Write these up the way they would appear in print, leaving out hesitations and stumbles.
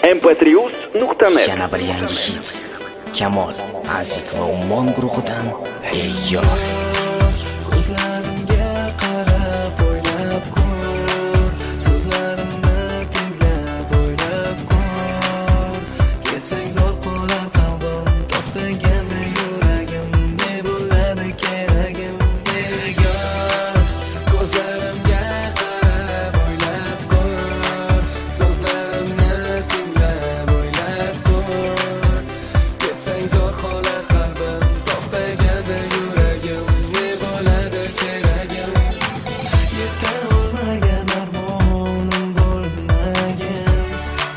mp3uz.net. Yana bir yangi hit. Kamol, Azik va Ummon guruhidan Ey yor. Ko'zlarimga qarab o'ylab ko'r, so'zlarimni tinglab o'ylab ko'r. Ketsang zo'r qolar qalbim, to'xtaganda yuragim, ne bo'ladi keragim, yor. Ko'zlarimga qarab o'ylab ko'r, so'zlarimni tinglab o'ylab ko'r. Ketsang zo'r qolar qalbim, to'xtaganda yuragim, ne bo'ladi keragim. Yetgan olmagan armonim bo'lmagan,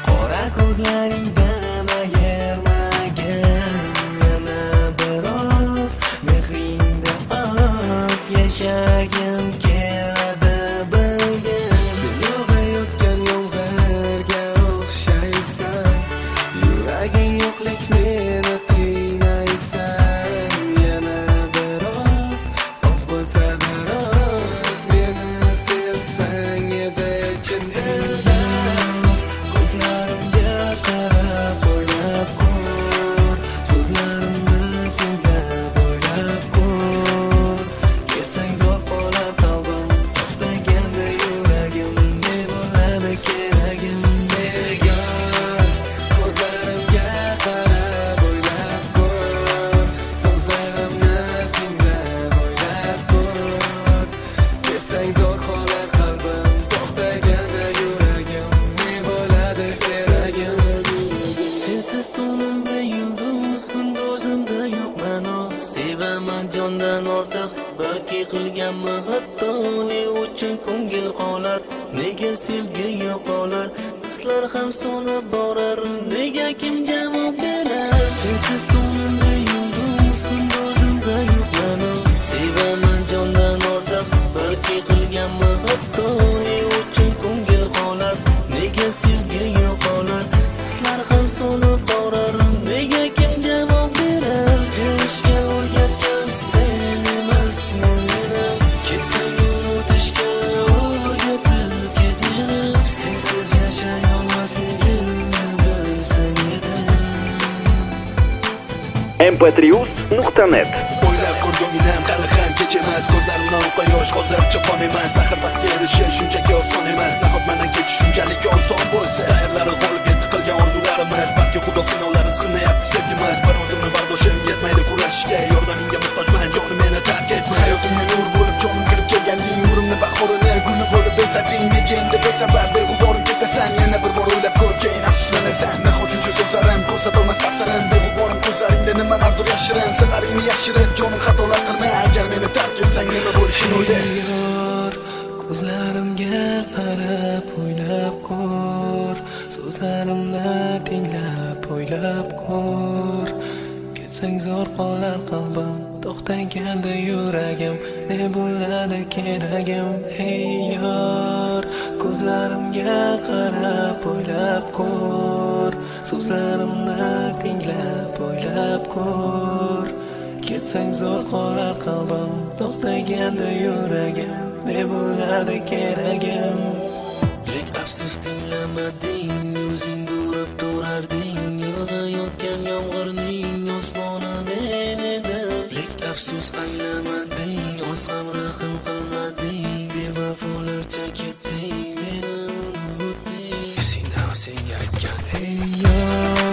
qora ko'zlaringdan ayirmagan. Yana biroz mehringda oz yashagim keladi bilgin. Sen yog'ayotgan yomg'irga o'xshaysan, yuraging yo'qlik meni qiynaysan. Yana biroz oz bo'lsa biroz meni sevsang edi chin dildan. Ko'zlarimga qarab o'ylab ko'r, so'zlarimni tinglab o'ylab ko'r. Ketsang zo'r qolar qalbim, to'xtaganda yuragim, ne bo'ladi keragim, yor. Ko'zlarimga qarab o'ylab ko'r, so'zlarimni tinglab o'ylab ko'r. Ketsang zo'r qolar qalbim, to'xtaganda yuragim, ne bo'ladi keragim. Sensiz tunimda yulduz, kunduzimda yo'qman oz. Sevaman jondan ortiq, balki qilganmi hatto. Ne uchun ko'ngil qolar, nega sevgi yo'qolar. Hislar ham so'nib borar, nega kim javob berar. Sensiz tunimda yulduz, kunduzimda yo'qman oz. Sevaman jondan ortiq, balki qilganmi hatto. Ne uchun ko'ngil qolar, nega sevgi yo'qolar. Hislar ham so'nib borar, nega kim javob berar. Sevishga o'rgatgan sen emasmi meni, ketsang unutishga o'rgatib ket meni. Sensiz yashay olmasligimni bilsang edi. mp3uz.net. O'ylab ko'rganim hali ham kech emas, ko'zlarimdan oqa yosh hozircha qon emas. Axir vaqtga erishish shunchaki oson emas, nahot mendan kechish shunchalik oson bo'lsa. Tayyorlari qo'lga tiqilgan orzularimiz, balki xudo sinovlarini sinayapti sevgimiz. Bir o'zimni bardoshim yetmaydi kurashishga, yordamingga muhtojman jonim, meni tark etma. Hayotimga nur bo'lib jonim kirib kelganding, nurimni bahorini guli bo'lib bezading. Nega endi besabab beg'uborim ketasan, yana bir bor o'ylab ko'r, keyin afsuslanasan. Nahot shuncha so'zlarim ko'rsatolmas ta'sirin, beg'uborim ko'zlaringda nimalardir yashirin. Silaringni yashirib jonim xatolar qilma, agar meni tark etsang nima bo'lishini o'yla. Yor, ko'zlarimga qarab o'ylab ko'r, so'zlarimni tinglab o'ylab ko'r. Ketsang zo'r qolar qalbim, to'xtaganda yuragim, ne bo'ladi keragim, hey yor. Ko'zlarimga qarab o'ylab ko'r, so'zlarimni tinglab o'ylab ko'r. Ketsang zo'r qolar qalbim, to'xtaganda yuragim, ne bo'ladi keragim. Lek afsus tinglamading, o'zing bo'lib turarding. Yog'ayotgan yomg'irning osmoni men edim. Lek afsus anglamading, o'z ham rahm qilmading. Bevafolarcha ketding, meni unutding. Senga aytgan hey yor.